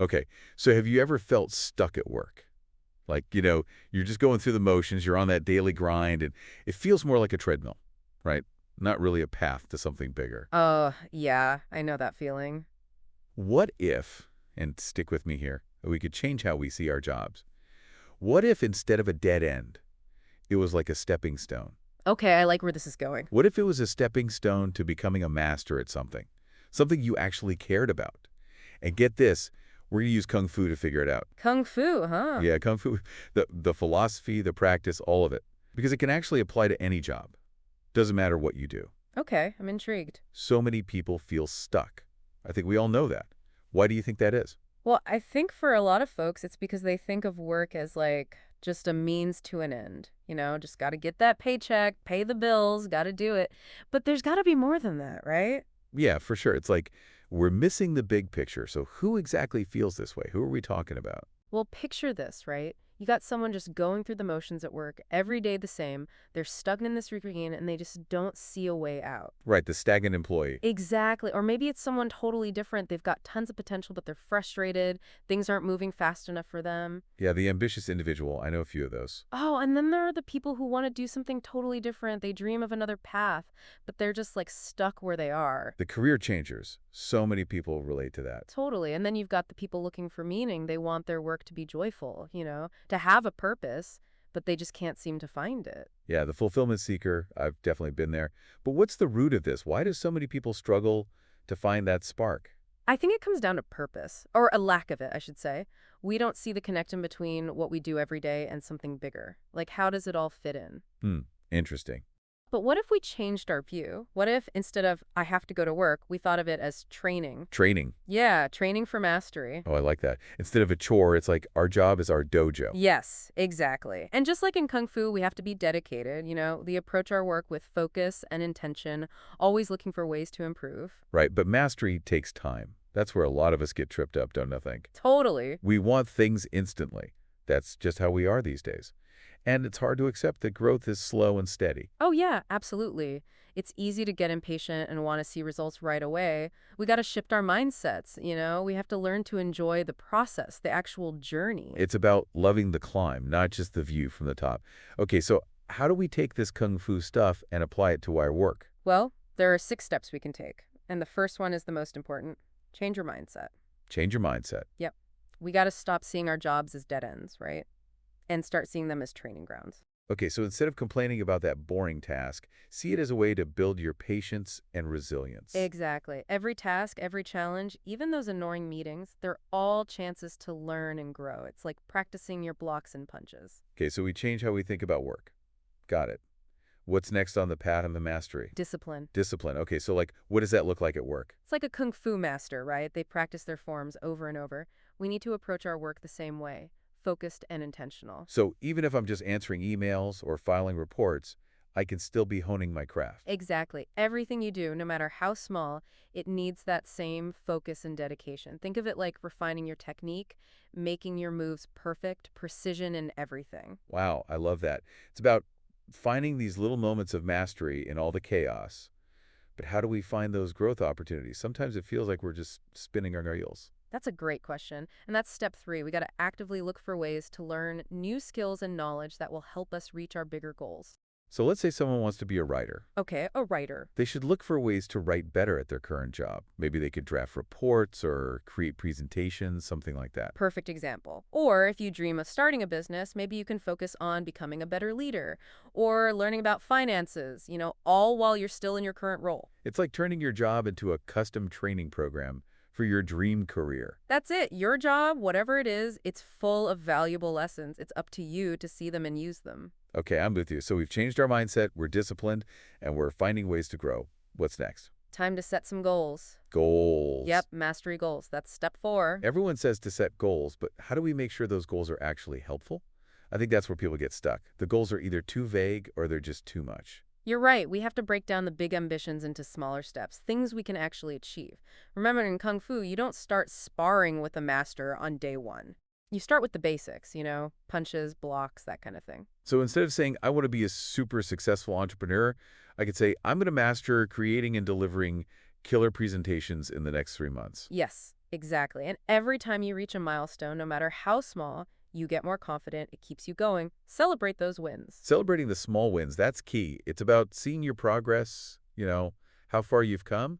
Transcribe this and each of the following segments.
Okay, so have you ever felt stuck at work? Like, you're just going through the motions, you're on that daily grind, and it feels more like a treadmill, right? Not really a path to something bigger. Oh, yeah, I know that feeling. What if, and stick with me here, we could change how we see our jobs. What if instead of a dead end, it was like a stepping stone? Okay, I like where this is going. What if it was a stepping stone to becoming a master at something? Something you actually cared about? And get this, we're going to use Kung Fu to figure it out. Kung Fu, huh? Yeah, Kung Fu, the philosophy, the practice, all of it. Because it can actually apply to any job. Doesn't matter what you do. Okay, I'm intrigued. So many people feel stuck. I think we all know that. Why do you think that is? Well, I think for a lot of folks, it's because they think of work as like just a means to an end. Just got to get that paycheck, pay the bills, got to do it. But there's got to be more than that, right? Yeah, for sure. It's like we're missing the big picture. So who exactly feels this way? Who are we talking about? Well, picture this, right? You got someone just going through the motions at work, every day the same. They're stuck in this routine and they just don't see a way out. Right, the stagnant employee. Exactly. Or maybe it's someone totally different. They've got tons of potential, but they're frustrated. Things aren't moving fast enough for them. Yeah, the ambitious individual. I know a few of those. Oh, and then there are the people who want to do something totally different. They dream of another path, but they're just like stuck where they are. The career changers. So many people relate to that. Totally. And then you've got the people looking for meaning. They want their work to be joyful, to have a purpose, but they just can't seem to find it. Yeah, the fulfillment seeker. I've definitely been there. But what's the root of this? Why do so many people struggle to find that spark? I think it comes down to purpose, or a lack of it, I should say. We don't see the connection between what we do every day and something bigger. Like, how does it all fit in? Hmm, interesting. But what if we changed our view? What if instead of I have to go to work, we thought of it as training? Training. Yeah, training for mastery. Oh, I like that. Instead of a chore, it's like our job is our dojo. Yes, exactly. And just like in Kung Fu, we have to be dedicated. We approach our work with focus and intention, always looking for ways to improve. Right, but mastery takes time. That's where a lot of us get tripped up, don't you think? Totally. We want things instantly. That's just how we are these days. And it's hard to accept that growth is slow and steady. Oh, yeah, absolutely. It's easy to get impatient and want to see results right away. We got to shift our mindsets. We have to learn to enjoy the process, the actual journey. It's about loving the climb, not just the view from the top. Okay, so how do we take this Kung Fu stuff and apply it to our work? Well, there are 6 steps we can take. And the first one is the most important. Change your mindset. Change your mindset. Yep. We got to stop seeing our jobs as dead ends, right? And start seeing them as training grounds. Okay, so instead of complaining about that boring task, see it as a way to build your patience and resilience. Exactly. Every task, every challenge, even those annoying meetings, they're all chances to learn and grow. It's like practicing your blocks and punches. Okay, so we change how we think about work. Got it. What's next on the path of the mastery? Discipline. Discipline. Okay, so what does that look like at work? It's like a kung fu master, right? They practice their forms over and over. We need to approach our work the same way, focused and intentional. So even if I'm just answering emails or filing reports, I can still be honing my craft. Exactly. Everything you do, no matter how small, it needs that same focus and dedication. Think of it like refining your technique, making your moves perfect, precision in everything. Wow, I love that. It's about finding these little moments of mastery in all the chaos. But how do we find those growth opportunities? Sometimes it feels like we're just spinning our wheels. That's a great question. And that's step 3. We got to actively look for ways to learn new skills and knowledge that will help us reach our bigger goals. So let's say someone wants to be a writer. Okay, a writer. They should look for ways to write better at their current job. Maybe they could draft reports or create presentations, something like that. Perfect example. Or if you dream of starting a business, maybe you can focus on becoming a better leader or learning about finances, all while you're still in your current role. It's like turning your job into a custom training program for your dream career. That's it. Your job, whatever it is, it's full of valuable lessons. It's up to you to see them and use them. Okay, I'm with you. So we've changed our mindset, we're disciplined, and we're finding ways to grow. What's next? Time to set some goals. Goals. Yep, mastery goals. That's step 4. Everyone says to set goals, but how do we make sure those goals are actually helpful? I think that's where people get stuck. The goals are either too vague or they're just too much. You're right. We have to break down the big ambitions into smaller steps, things we can actually achieve. Remember, in Kung Fu, you don't start sparring with a master on day 1. You start with the basics, punches, blocks, that kind of thing. So instead of saying, I want to be a super successful entrepreneur, I could say, I'm going to master creating and delivering killer presentations in the next 3 months. Yes. Exactly. And every time you reach a milestone, no matter how small, you get more confident. It keeps you going. Celebrate those wins. Celebrating the small wins, that's key. It's about seeing your progress, how far you've come.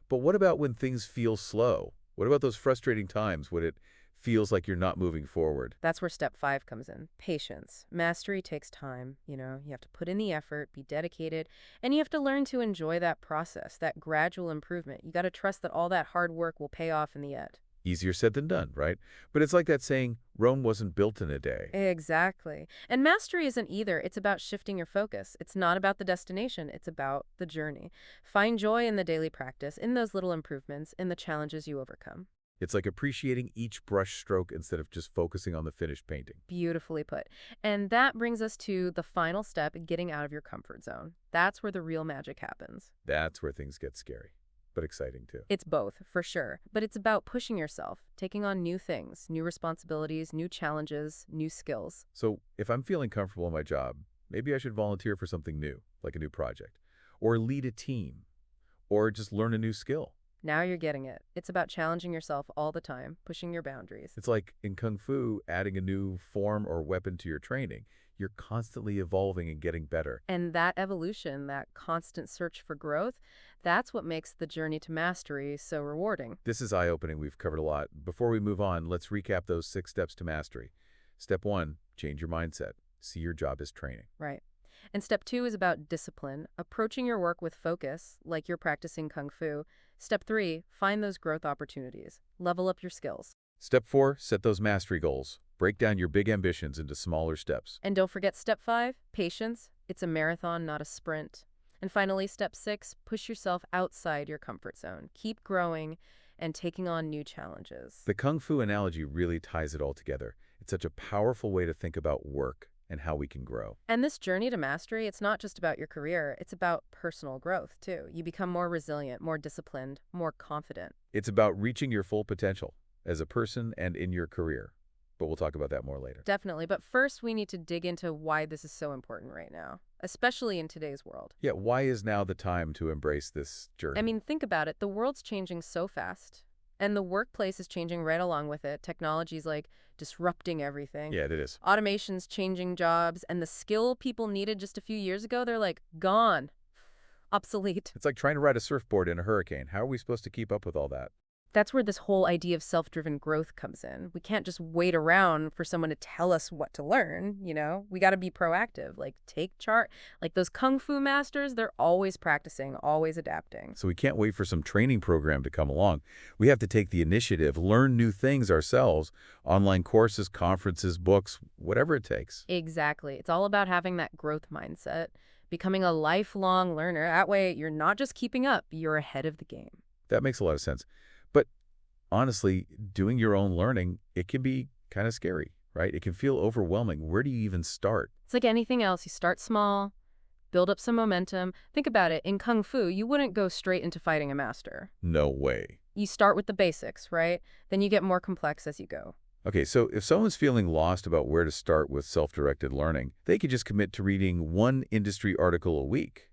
But what about when things feel slow? What about those frustrating times when it feels like you're not moving forward? That's where step 5 comes in. Patience. Mastery takes time. You have to put in the effort, be dedicated, and you have to learn to enjoy that process, that gradual improvement. You got to trust that all that hard work will pay off in the end. Easier said than done, right? But it's like that saying, Rome wasn't built in a day. Exactly. And mastery isn't either. It's about shifting your focus. It's not about the destination, it's about the journey. Find joy in the daily practice, in those little improvements, in the challenges you overcome. It's like appreciating each brush stroke instead of just focusing on the finished painting. Beautifully put. And that brings us to the final step, getting out of your comfort zone. That's where the real magic happens. That's where things get scary, but exciting too. It's both, for sure. But it's about pushing yourself, taking on new things, new responsibilities, new challenges, new skills. So if I'm feeling comfortable in my job, maybe I should volunteer for something new, like a new project, or lead a team, or just learn a new skill. Now you're getting it. It's about challenging yourself all the time, pushing your boundaries. It's like in Kung Fu, adding a new form or weapon to your training. You're constantly evolving and getting better. And that evolution, that constant search for growth, that's what makes the journey to mastery so rewarding. This is eye-opening. We've covered a lot. Before we move on, let's recap those 6 steps to mastery. Step 1, change your mindset. See your job as training. Right. And step 2 is about discipline, approaching your work with focus, like you're practicing Kung Fu. Step 3, find those growth opportunities. Level up your skills. Step 4, set those mastery goals. Break down your big ambitions into smaller steps. And don't forget step 5, patience. It's a marathon, not a sprint. And finally, step 6, push yourself outside your comfort zone. Keep growing and taking on new challenges. The Kung Fu analogy really ties it all together. It's such a powerful way to think about work and how we can grow. And this journey to mastery, it's not just about your career, it's about personal growth, too. You become more resilient, more disciplined, more confident. It's about reaching your full potential as a person and in your career. But we'll talk about that more later. Definitely. But first, we need to dig into why this is so important right now, especially in today's world. Yeah, why is now the time to embrace this journey? I mean, think about it. The world's changing so fast, and the workplace is changing right along with it. Technology's like disrupting everything. Yeah, it is. Automation's changing jobs, and the skill people needed just a few years ago, they're like gone, obsolete. It's like trying to ride a surfboard in a hurricane. How are we supposed to keep up with all that? That's where this whole idea of self-driven growth comes in. We can't just wait around for someone to tell us what to learn. We got to be proactive, like take chart. Like those Kung Fu masters, they're always practicing, always adapting. So we can't wait for some training program to come along. We have to take the initiative, learn new things ourselves, online courses, conferences, books, whatever it takes. Exactly. It's all about having that growth mindset, becoming a lifelong learner. That way, you're not just keeping up, you're ahead of the game. That makes a lot of sense. But honestly, doing your own learning, it can be kind of scary, right? It can feel overwhelming. Where do you even start? It's like anything else. You start small, build up some momentum. Think about it. In Kung Fu, you wouldn't go straight into fighting a master. No way. You start with the basics, right? Then you get more complex as you go. Okay, so if someone's feeling lost about where to start with self-directed learning, they could just commit to reading one industry article a week,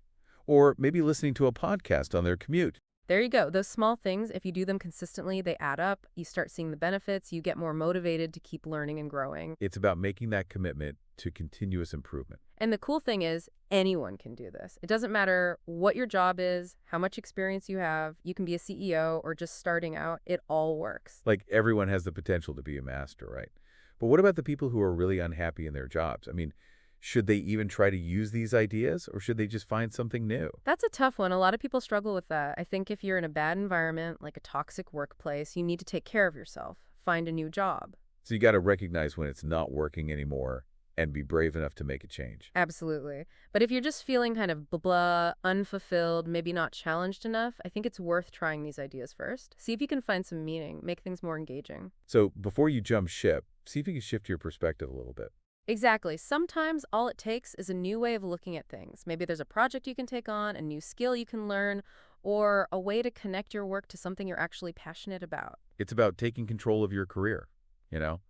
or maybe listening to a podcast on their commute. There you go. Those small things, if you do them consistently, they add up. You start seeing the benefits. You get more motivated to keep learning and growing. It's about making that commitment to continuous improvement. And the cool thing is, anyone can do this. It doesn't matter what your job is, how much experience you have. You can be a CEO or just starting out. It all works. Like everyone has the potential to be a master, right? But what about the people who are really unhappy in their jobs? I mean, should they even try to use these ideas, or should they just find something new? That's a tough one. A lot of people struggle with that. I think if you're in a bad environment, like a toxic workplace, you need to take care of yourself. Find a new job. So you got to recognize when it's not working anymore and be brave enough to make a change. Absolutely. But if you're just feeling kind of blah, blah, unfulfilled, maybe not challenged enough, I think it's worth trying these ideas first. See if you can find some meaning, make things more engaging. So before you jump ship, see if you can shift your perspective a little bit. Exactly. Sometimes all it takes is a new way of looking at things. Maybe there's a project you can take on, a new skill you can learn, or a way to connect your work to something you're actually passionate about. It's about taking control of your career, you know?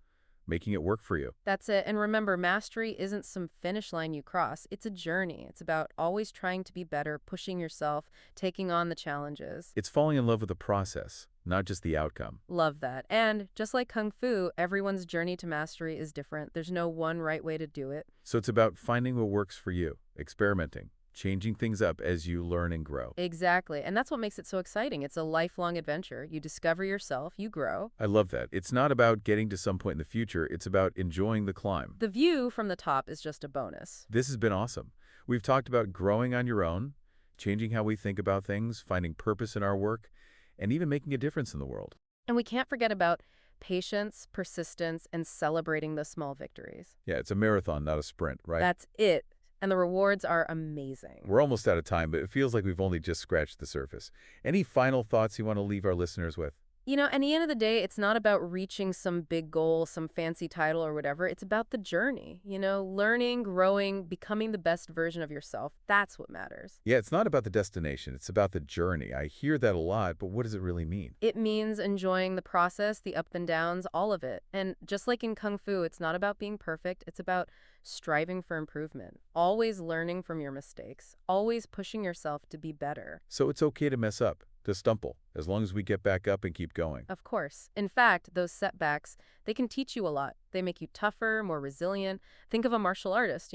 making it work for you. That's it. And remember, mastery isn't some finish line you cross. It's a journey. It's about always trying to be better, pushing yourself, taking on the challenges. It's falling in love with the process, not just the outcome. Love that. And just like Kung Fu, everyone's journey to mastery is different. There's no one right way to do it. So it's about finding what works for you, experimenting, changing things up as you learn and grow. Exactly. And that's what makes it so exciting. It's a lifelong adventure. You discover yourself, you grow. I love that. It's not about getting to some point in the future. It's about enjoying the climb. The view from the top is just a bonus. This has been awesome. We've talked about growing on your own, changing how we think about things, finding purpose in our work, and even making a difference in the world. And we can't forget about patience, persistence, and celebrating the small victories. Yeah, it's a marathon, not a sprint, right? That's it. And the rewards are amazing. We're almost out of time, but it feels like we've only just scratched the surface. Any final thoughts you want to leave our listeners with? You know, at the end of the day, it's not about reaching some big goal, some fancy title or whatever. It's about the journey, learning, growing, becoming the best version of yourself. That's what matters. Yeah, it's not about the destination. It's about the journey. I hear that a lot, but what does it really mean? It means enjoying the process, the ups and downs, all of it. And just like in Kung Fu, it's not about being perfect. It's about striving for improvement, always learning from your mistakes, always pushing yourself to be better. So it's okay to mess up, to stumble, as long as we get back up and keep going. Of course. In fact, those setbacks, they can teach you a lot. They make you tougher, more resilient. Think of a martial artist,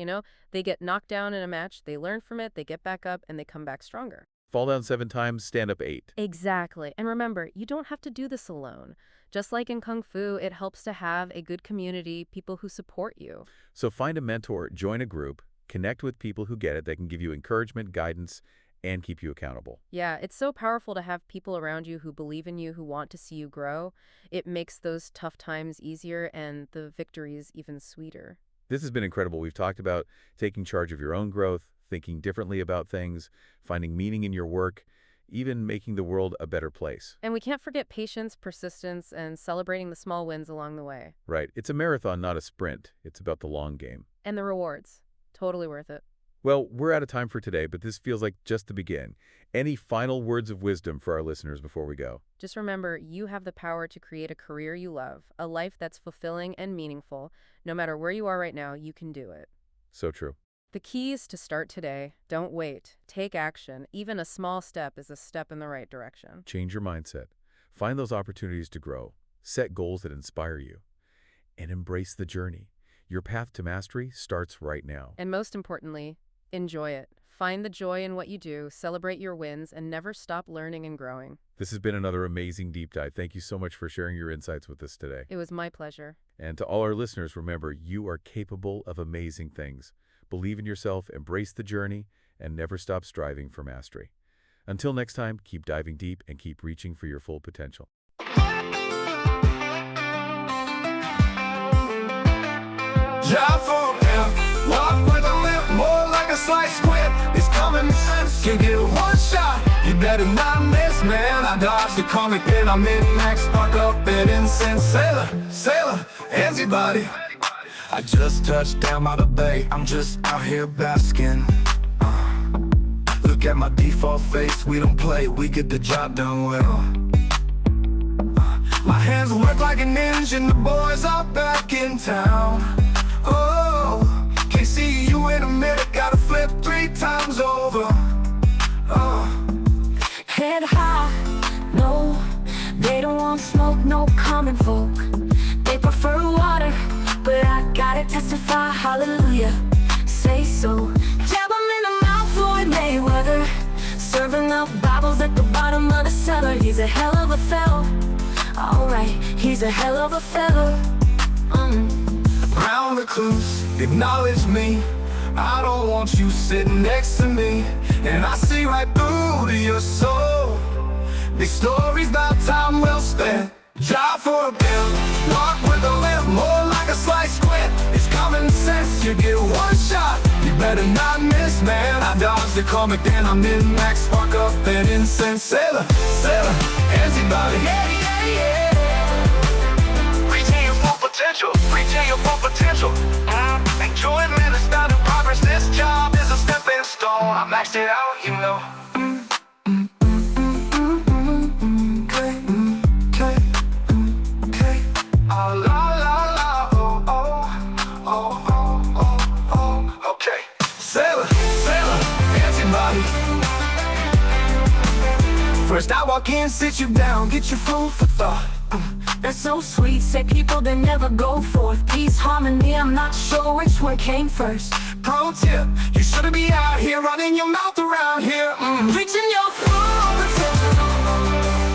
They get knocked down in a match, they learn from it, they get back up, and they come back stronger. Fall down 7 times, stand up 8. Exactly. And remember, you don't have to do this alone. Just like in Kung Fu, it helps to have a good community, people who support you. So find a mentor, join a group, connect with people who get it that can give you encouragement, guidance, and keep you accountable. Yeah, it's so powerful to have people around you who believe in you, who want to see you grow. It makes those tough times easier and the victories even sweeter. This has been incredible. We've talked about taking charge of your own growth, thinking differently about things, finding meaning in your work, even making the world a better place. And we can't forget patience, persistence, and celebrating the small wins along the way. Right. It's a marathon, not a sprint. It's about the long game. And the rewards. Totally worth it. Well, we're out of time for today, but this feels like just the begin. Any final words of wisdom for our listeners before we go? Just remember, you have the power to create a career you love, a life that's fulfilling and meaningful. No matter where you are right now, you can do it. So true. The key is to start today. Don't wait. Take action. Even a small step is a step in the right direction. Change your mindset. Find those opportunities to grow. Set goals that inspire you. And embrace the journey. Your path to mastery starts right now. And most importantly, enjoy it. Find the joy in what you do, celebrate your wins, and never stop learning and growing. This has been another amazing deep dive. Thank you so much for sharing your insights with us today. It was my pleasure. And to all our listeners, remember, you are capable of amazing things. Believe in yourself, embrace the journey, and never stop striving for mastery. Until next time, keep diving deep and keep reaching for your full potential. Job for him, walk with a limp, more like a sliced squid. It's common sense, can get one shot. You better not miss, man. I dodged the comic pin, I'm in max, spark up at incense. Sailor, everybody. I just touched down by the bay, I'm just out here basking. Look at my default face, we don't play, we get the job done well. My hands work like an engine, the boys are back in town. Oh, can't see you in a minute, gotta flip 3 times over. Head high, no, they don't want smoke, no common folk. They prefer water, but I gotta testify, hallelujah, say so. Jab 'em in the mouth, Floyd Mayweather, serving up Bibles at the bottom of the cellar. He's a hell of a fella, alright, he's a hell of a fella. Round recluse, acknowledge me. I don't want you sitting next to me. And I see right through to your soul. These stories about time well spent. Job for a bill, walk with a limp, more like a sliced squid. It's common sense, you get one shot. You better not miss, man. I dodged the comic, then I'm in max, spark up that incense. Sailor, everybody. Yeah. Reaching your full potential. Enjoyment is not in progress. This job is a stepping stone. I maxed it out, you know. Okay. La la la, oh. First I walk in, sit you down, get your food for thought. That's so sweet, say people that never go forth. Peace, harmony, I'm not sure which one came first. Pro tip, you shouldn't be out here running your mouth around here. Reaching your full potential.